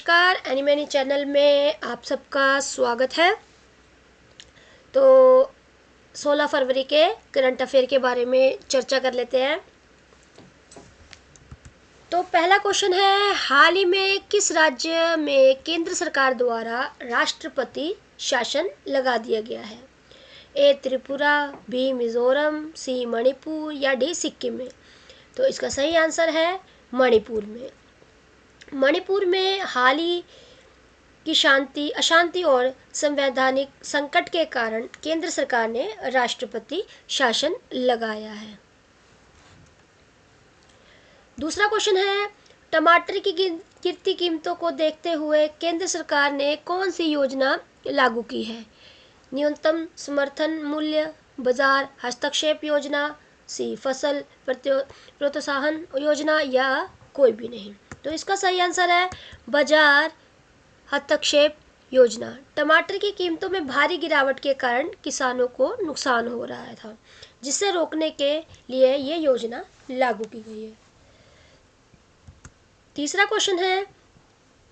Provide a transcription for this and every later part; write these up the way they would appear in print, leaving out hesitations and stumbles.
नमस्कार, एनिमनी चैनल में आप सबका स्वागत है। तो 16 फरवरी के करंट अफेयर के बारे में चर्चा कर लेते हैं। तो पहला क्वेश्चन है, हाल ही में किस राज्य में केंद्र सरकार द्वारा राष्ट्रपति शासन लगा दिया गया है? ए त्रिपुरा, बी मिजोरम, सी मणिपुर या डी सिक्किम में? तो इसका सही आंसर है मणिपुर में। मणिपुर में हाल ही की अशांति और संवैधानिक संकट के कारण केंद्र सरकार ने राष्ट्रपति शासन लगाया है। दूसरा क्वेश्चन है, टमाटर की गिरती कीमतों को देखते हुए केंद्र सरकार ने कौन सी योजना लागू की है? न्यूनतम समर्थन मूल्य, बाजार हस्तक्षेप योजना, सी फसल प्रोत्साहन योजना या कोई भी नहीं? तो इसका सही आंसर है बाजार हस्तक्षेप योजना। टमाटर की कीमतों में भारी गिरावट के कारण किसानों को नुकसान हो रहा था, जिसे रोकने के लिए ये योजना लागू की गई है। तीसरा क्वेश्चन है,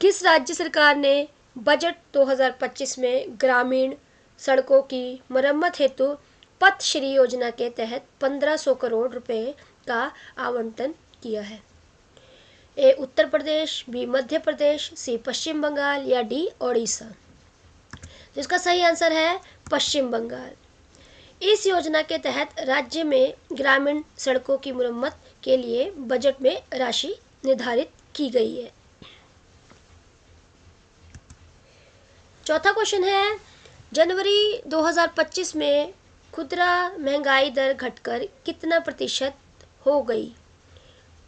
किस राज्य सरकार ने बजट 2025 में ग्रामीण सड़कों की मरम्मत हेतु पथ श्री योजना के तहत 1500 करोड़ रुपए का आवंटन किया है? ए उत्तर प्रदेश, बी मध्य प्रदेश, सी पश्चिम बंगाल या डी ओडिशा? तो इसका सही आंसर है पश्चिम बंगाल। इस योजना के तहत राज्य में ग्रामीण सड़कों की मरम्मत के लिए बजट में राशि निर्धारित की गई है। चौथा क्वेश्चन है, जनवरी 2025 में खुदरा महंगाई दर घटकर कितना प्रतिशत हो गई?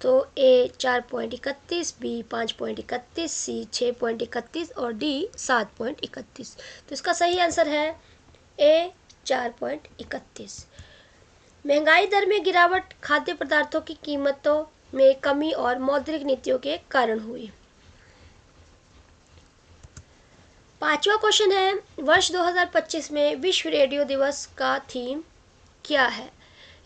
तो ए 4.31, बी 5.31, सी 6.31 और डी 7.31? तो इसका सही आंसर है ए 4.31। महंगाई दर में गिरावट खाद्य पदार्थों की कीमतों में कमी और मौद्रिक नीतियों के कारण हुई। पांचवा क्वेश्चन है, वर्ष 2025 में विश्व रेडियो दिवस का थीम क्या है?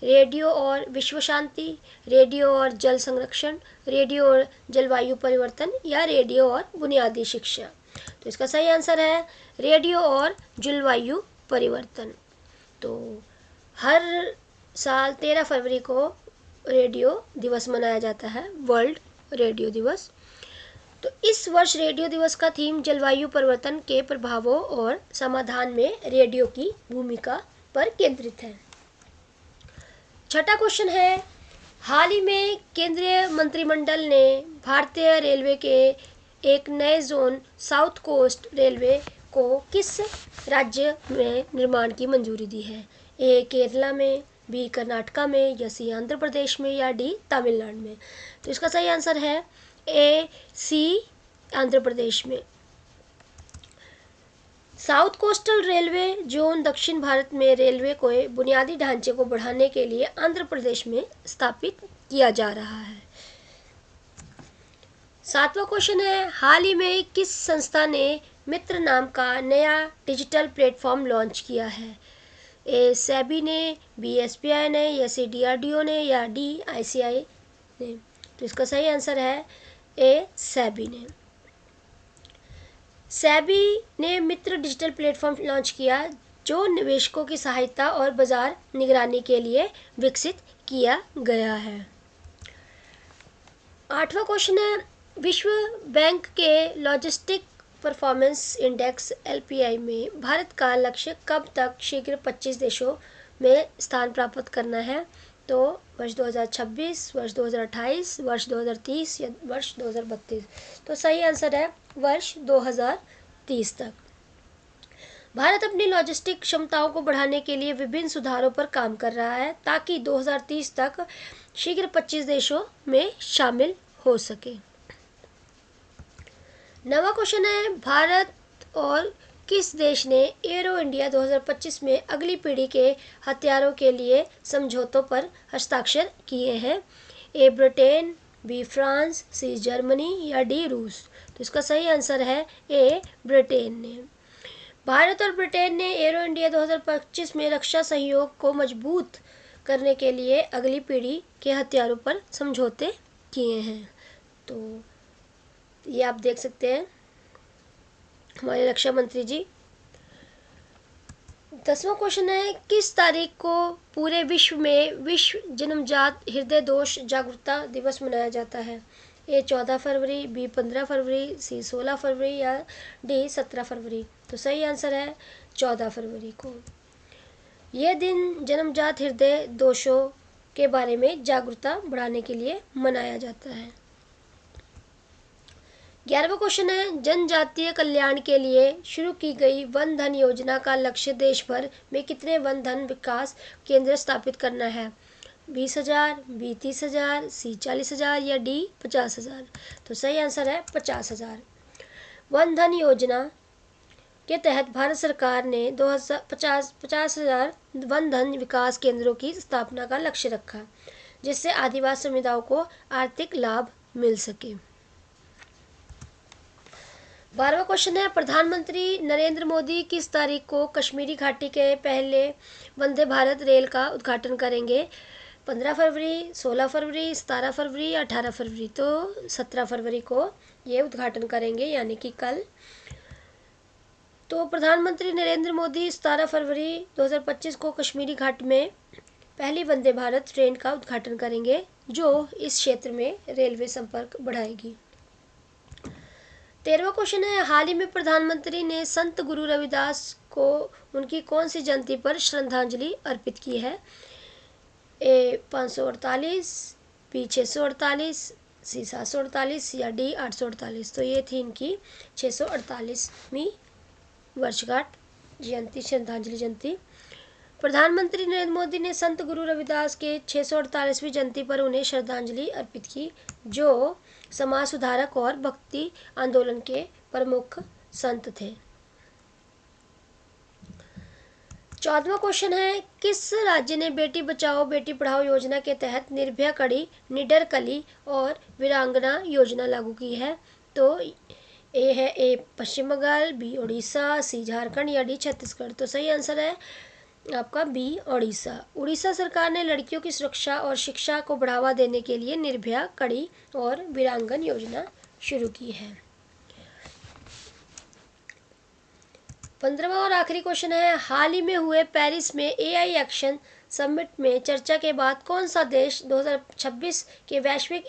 रेडियो और विश्व शांति, रेडियो और जल संरक्षण, रेडियो और जलवायु परिवर्तन या रेडियो और बुनियादी शिक्षा? तो इसका सही आंसर है रेडियो और जलवायु परिवर्तन। तो हर साल 13 फरवरी को रेडियो दिवस मनाया जाता है, वर्ल्ड रेडियो दिवस। तो इस वर्ष रेडियो दिवस का थीम जलवायु परिवर्तन के प्रभावों और समाधान में रेडियो की भूमिका पर केंद्रित है। छठा क्वेश्चन है, हाल ही में केंद्रीय मंत्रिमंडल ने भारतीय रेलवे के एक नए जोन साउथ कोस्ट रेलवे को किस राज्य में निर्माण की मंजूरी दी है? ए केरला में, बी कर्नाटका में या सी आंध्र प्रदेश में या डी तमिलनाडु में? तो इसका सही आंसर है ए सी आंध्र प्रदेश में। साउथ कोस्टल रेलवे जोन दक्षिण भारत में रेलवे को बुनियादी ढांचे को बढ़ाने के लिए आंध्र प्रदेश में स्थापित किया जा रहा है। सातवां क्वेश्चन है, हाल ही में किस संस्था ने मित्र नाम का नया डिजिटल प्लेटफॉर्म लॉन्च किया है? ए सेबी ने, बी एसबीआई ने या सी डीआरडीओ ने या डी आईसीआई ने? तो इसका सही आंसर है ए सेबी ने। सेबी ने मित्र डिजिटल प्लेटफॉर्म लॉन्च किया जो निवेशकों की सहायता और बाजार निगरानी के लिए विकसित किया गया है। आठवां क्वेश्चन है, विश्व बैंक के लॉजिस्टिक परफॉर्मेंस इंडेक्स एलपीआई में भारत का लक्ष्य कब तक शीघ्र 25 देशों में स्थान प्राप्त करना है? तो वर्ष 2026, वर्ष 2028, वर्ष 2030 या वर्ष 2032? तो सही आंसर है वर्ष 2030 तक। भारत अपनी लॉजिस्टिक क्षमताओं को बढ़ाने के लिए विभिन्न सुधारों पर काम कर रहा है ताकि 2030 तक शीघ्र 25 देशों में शामिल हो सके। नवा क्वेश्चन है, भारत और किस देश ने एरो इंडिया 2025 में अगली पीढ़ी के हथियारों के लिए समझौतों पर हस्ताक्षर किए हैं? A Britain, B France, C Germany या डी रूस? तो इसका सही आंसर है ए ब्रिटेन ने। भारत और ब्रिटेन ने एरो इंडिया 2025 में रक्षा सहयोग को मजबूत करने के लिए अगली पीढ़ी के हथियारों पर समझौते किए हैं। तो ये आप देख सकते हैं हमारे रक्षा मंत्री जी। 10वां क्वेश्चन है, किस तारीख को पूरे विश्व में विश्व जन्मजात हृदय दोष जागरूकता दिवस मनाया जाता है? ए 14 फरवरी, बी 15 फरवरी, सी 16 फरवरी या डी 17 फरवरी। तो सही आंसर है 14 फरवरी को। यह दिन जन्मजात हृदय दोषों के बारे में जागरूकता बढ़ाने के लिए मनाया जाता है। 11वां क्वेश्चन है, जनजातीय कल्याण के लिए शुरू की गई वन धन योजना का लक्ष्य देश भर में कितने वन धन विकास केंद्र स्थापित करना है? 20,000, बी 30,000, सी 40,000 या डी 50,000। तो सही आंसर है 50,000। वन धन योजना के तहत भारत सरकार ने 50,000 वन धन विकास केंद्रों की स्थापना का लक्ष्य रखा, जिससे आदिवासी समुदायों को आर्थिक लाभ मिल सके। 12वां क्वेश्चन है, प्रधानमंत्री नरेंद्र मोदी किस तारीख को कश्मीरी घाटी के पहले वंदे भारत रेल का उद्घाटन करेंगे? 15 फरवरी, 16 फरवरी, 17 फरवरी या 18 फरवरी। तो 17 फरवरी को ये उद्घाटन करेंगे, यानी कि कल। तो प्रधानमंत्री नरेंद्र मोदी 17 फरवरी 2025 को कश्मीरी घाट में पहली वंदे भारत ट्रेन का उद्घाटन करेंगे, जो इस क्षेत्र में रेलवे संपर्क बढ़ाएगी। 13वां क्वेश्चन है, हाल ही में प्रधानमंत्री ने संत गुरु रविदास को उनकी कौन सी जयंती पर श्रद्धांजलि अर्पित की है? ए 548, बी 648, सी 748 या डी 848। तो ये थी इनकी 648वीं वर्षगांठ जयंती, श्रद्धांजलि जयंती। प्रधानमंत्री नरेंद्र मोदी ने संत गुरु रविदास के 648वीं जयंती पर उन्हें श्रद्धांजलि अर्पित की, जो समाज सुधारक और भक्ति आंदोलन के प्रमुख संत थे। 14वां क्वेश्चन है, किस राज्य ने बेटी बचाओ बेटी पढ़ाओ योजना के तहत निर्भया कड़ी, निडर कली और वीरांगना योजना लागू की है? तो ए पश्चिम बंगाल, बी उड़ीसा, सी झारखंड या डी छत्तीसगढ़। तो सही आंसर है आपका बी उड़ीसा। उड़ीसा सरकार ने लड़कियों की सुरक्षा और शिक्षा को बढ़ावा देने के लिए निर्भया कड़ी और वीरांगन योजना शुरू की है। 15वां और आखिरी क्वेश्चन है, हाल ही में हुए पेरिस में एआई एक्शन समिट में चर्चा के बाद कौन सा देश 2026 के वैश्विक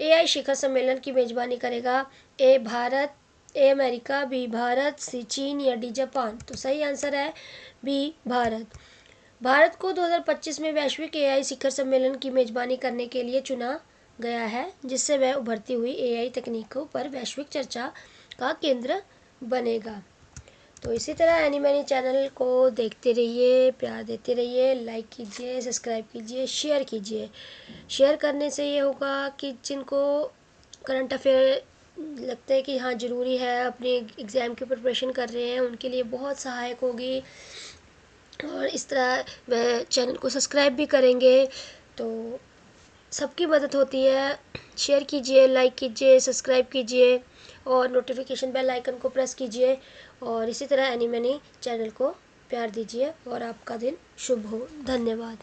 एआई शिखर सम्मेलन की मेजबानी करेगा? A Bharat, A America, B Bharat, C चीन या डी जापान। तो सही आंसर है बी भारत। भारत को 2025 में वैश्विक एआई शिखर सम्मेलन की मेजबानी करने के लिए चुना गया है, जिससे वह उभरती हुई एआई तकनीकों पर वैश्विक चर्चा का केंद्र बनेगा। तो इसी तरह एनी मैनी चैनल को देखते रहिए, प्यार देते रहिए, लाइक कीजिए, सब्सक्राइब कीजिए, शेयर कीजिए। शेयर करने से ये होगा कि जिनको करंट अफेयर लगता है कि हाँ ज़रूरी है, अपने एग्ज़ाम की प्रिपरेशन कर रहे हैं, उनके लिए बहुत सहायक होगी। और इस तरह वह चैनल को सब्सक्राइब भी करेंगे तो सबकी मदद होती है। शेयर कीजिए, लाइक कीजिए, सब्सक्राइब कीजिए और नोटिफिकेशन बेल आइकन को प्रेस कीजिए। और इसी तरह एनी मैनी चैनल को प्यार दीजिए और आपका दिन शुभ हो। धन्यवाद।